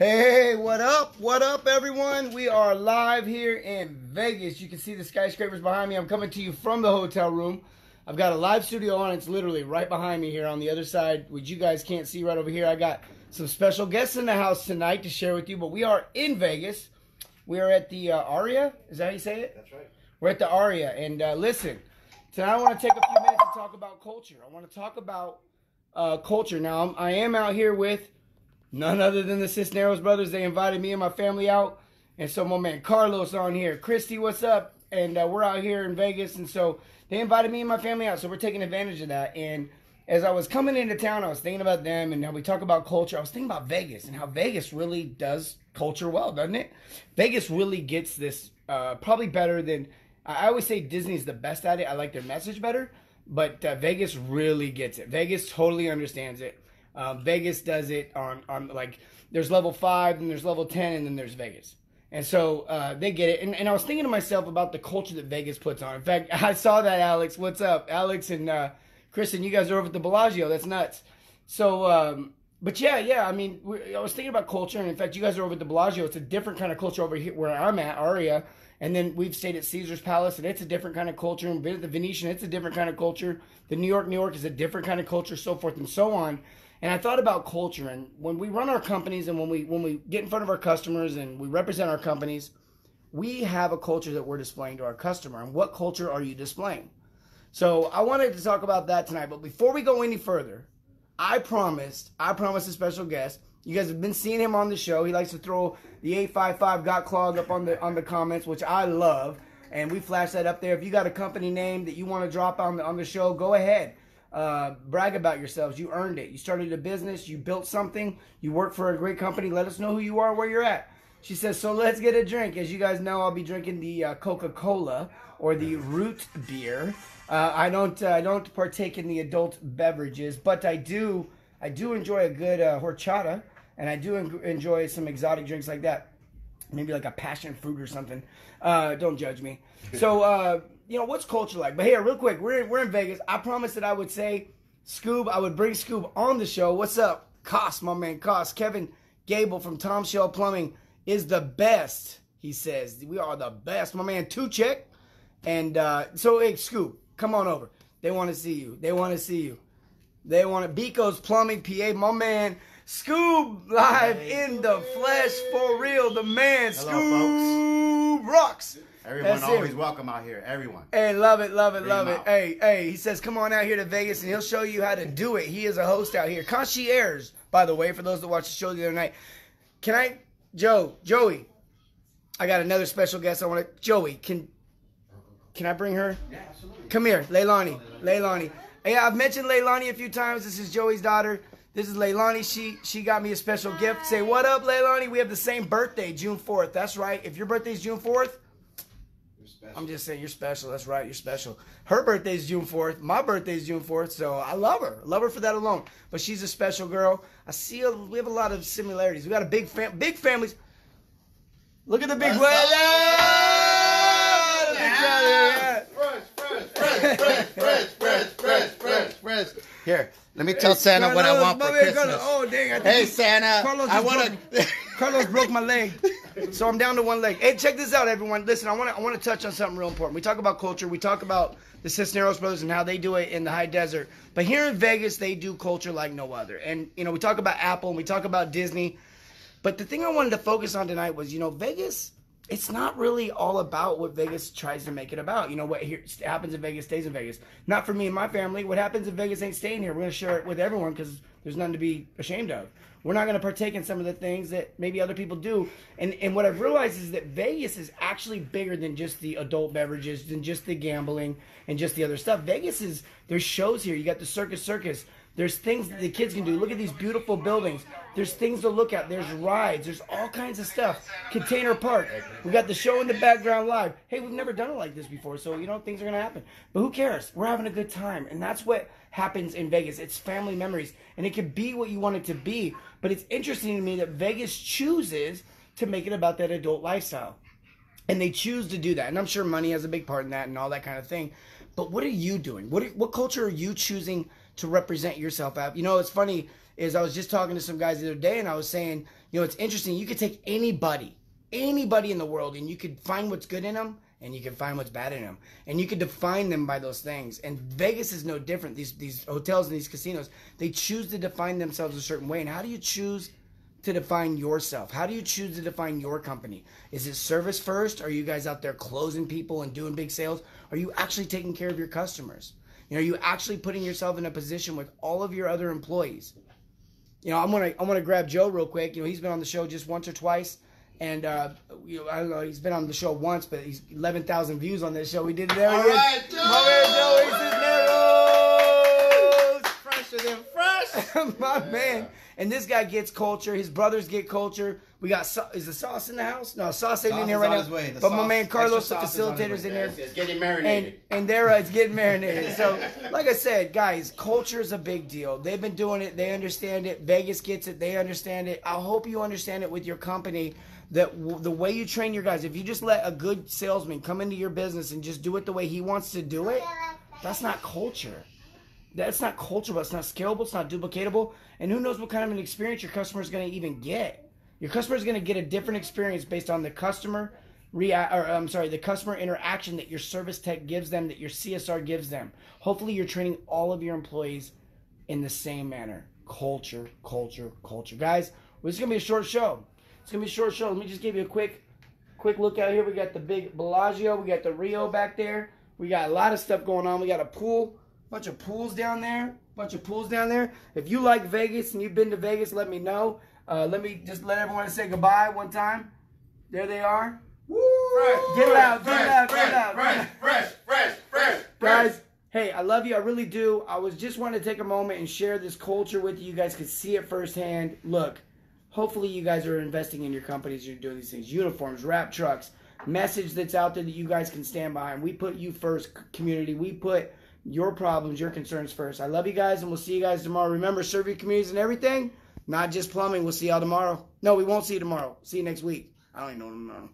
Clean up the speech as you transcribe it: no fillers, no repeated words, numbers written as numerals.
Hey, what up? What up, everyone? We are live here in Vegas. You can see the skyscrapers behind me. I'm coming to you from the hotel room. I've got a live studio on. It's literally right behind me here on the other side, which you guys can't see right over here. I got some special guests in the house tonight to share with you, but we are in Vegas. We are at the Aria. Is that how you say it? That's right. We're at the Aria. And listen, tonight I want to take a few minutes to talk about culture. I want to talk about culture. Now, I am out here with none other than the Cisneros brothers. They invited me and my family out. And so my man Carlos on here. Christy, what's up? And we're out here in Vegas. And so they invited me and my family out. So we're taking advantage of that. And as I was coming into town, I was thinking about them and how we talk about culture. I was thinking about Vegas and how Vegas really does culture well, doesn't it? Vegas really gets this probably better than... I always say Disney's the best at it. I like their message better. But Vegas really gets it. Vegas totally understands it. Vegas does it on like, there's level 5, and there's level 10, and then there's Vegas. And so they get it. And I was thinking to myself about the culture that Vegas puts on. In fact, I saw that, Alex. What's up? Alex and Kristen, you guys are over at the Bellagio. That's nuts. So, but yeah, I mean, I was thinking about culture. And in fact, you guys are over at the Bellagio. It's a different kind of culture over here where I'm at, Aria. And then we've stayed at Caesar's Palace, and it's a different kind of culture. And been at the Venetian, it's a different kind of culture. The New York is a different kind of culture, so forth and so on. And I thought about culture, and when we run our companies and when we get in front of our customers and we represent our companies, we have a culture that we're displaying to our customer. And what culture are you displaying? So I wanted to talk about that tonight. But before we go any further, I promised a special guest. You guys have been seeing him on the show. He likes to throw the 855 Got Clogged up on the comments, which I love. And we flash that up there. If you got a company name that you want to drop on the show, go ahead. Brag about yourselves. You earned it. You started a business. You built something. You work for a great company. Let us know who you are, where you're at. She says, so let's get a drink. As you guys know, I'll be drinking the Coca-Cola or the root beer. I don't partake in the adult beverages, but I do enjoy a good horchata, and I do enjoy some exotic drinks like that. Maybe like a passion fruit or something. Don't judge me. So, you know, what's culture like? But here, real quick, we're in Vegas. I promised that I would say Scoob. I would bring Scoob on the show. What's up? Koss, my man, Koss. Kevin Gable from Tom Shell Plumbing is the best, he says. We are the best. My man, Tuchek. And so, hey, Scoob, come on over. They want to see you. They want to see you. They want to... Beco's Plumbing, PA. My man, Scoob, live in the flesh, for real. The man, Hello, Scoob folks. rocks. Everyone That's always him. welcome out here. Everyone. Hey, love it, love it, Bring love him it. out. Hey, he says, come on out here to Vegas, and he'll show you how to do it. He is a host out here. Concierge, by the way, for those that watched the show the other night. Joey, I got another special guest. Joey, can I bring her? Yeah, absolutely. Come here, Leilani. Hey, I've mentioned Leilani a few times. This is Joey's daughter. This is Leilani. She got me a special gift. Say, what up, Leilani? We have the same birthday, June 4th. That's right. If your birthday's June 4th, I'm just saying, you're special. That's right, you're special. Her birthday's June 4th. My birthday's June 4th, so I love her. I love her for that alone. But she's a special girl. We have a lot of similarities. We got a big families. Look at the big Fresh. Here, let me tell Santa what I want for Christmas. Oh, dang. Hey, Santa, Carlos broke my leg, so I'm down to one leg. Hey, check this out, everyone. Listen, I want to touch on something real important. We talk about culture. We talk about the Cisneros brothers and how they do it in the high desert. But here in Vegas, they do culture like no other. And, you know, we talk about Apple and we talk about Disney. But the thing I wanted to focus on tonight was, you know, Vegas, it's not really all about what Vegas tries to make it about. You know, what happens in Vegas stays in Vegas. Not for me and my family. What happens in Vegas ain't staying here. We're going to share it with everyone because there's nothing to be ashamed of. We're not going to partake in some of the things that maybe other people do. And what I've realized is that Vegas is actually bigger than just the adult beverages, than just the gambling and just the other stuff. There's shows here. You got the Circus. There's things that the kids can do. Look at these beautiful buildings. There's things to look at. There's rides. There's all kinds of stuff. Container Park. We got the show in the background live. Hey, we've never done it like this before, so, you know, things are going to happen. But who cares? We're having a good time, and that's what happens in Vegas. It's family memories, and it can be what you want it to be, but it's interesting to me that Vegas chooses to make it about that adult lifestyle, and they choose to do that, and I'm sure money has a big part in that and all that kind of thing, but what are you doing? What culture are you choosing to represent yourself at? You know, it's funny, is I was just talking to some guys the other day, and I was saying, you know, it's interesting. You could take anybody in the world, and you could find what's good in them, and you can find what's bad in them, and you can define them by those things. And Vegas is no different. These hotels and these casinos, they choose to define themselves a certain way. And how do you choose to define yourself? How do you choose to define your company? Is it service first? Are you guys out there closing people and doing big sales? Are you actually taking care of your customers? You know, are you actually putting yourself in a position with all of your other employees? You know, I'm gonna grab Joe real quick. You know, he's been on the show just once or twice. And, you know, I don't know, he's been on the show once, but he's 11,000 views on this show. We did it there. All right, Joe! My man, Joe Cisneros! Fresher than fresh. My man. And this guy gets culture. His brothers get culture. We got, is the sauce in the house? No, sauce ain't in here right now. But my man Carlos, the facilitator's in there. It's getting marinated. And there, it's getting marinated. So, like I said, guys, culture is a big deal. They've been doing it. They understand it. Vegas gets it. They understand it. I hope you understand it with your company. That the way you train your guys, if you just let a good salesman come into your business and just do it the way he wants to do it, that's not culture. That's not culture, but it's not scalable, it's not duplicatable, and who knows what kind of an experience your customer is going to even get. Your customer is going to get a different experience based on the customer the customer interaction that your service tech gives them, that your CSR gives them. Hopefully you're training all of your employees in the same manner. Culture, culture, culture. Guys, this is going to be a short show. It's going to be a short show. Let me just give you a quick look out here. We got the big Bellagio. We got the Rio back there. We got a lot of stuff going on. We got a pool, bunch of pools down there. If you like Vegas and you've been to Vegas, let me know. Let me just let everyone say goodbye one time. There they are. Woo! Get loud. Fresh. Guys, hey, I love you. I really do. I was just wanting to take a moment and share this culture with you. You guys could see it firsthand. Look. Hopefully you guys are investing in your companies. You're doing these things. Uniforms, wrap trucks, message that's out there that you guys can stand behind. We put you first, community. We put your problems, your concerns first. I love you guys, and we'll see you guys tomorrow. Remember, serve your communities and everything, not just plumbing. We'll see y'all tomorrow. No, we won't see you tomorrow. See you next week. I don't even know tomorrow.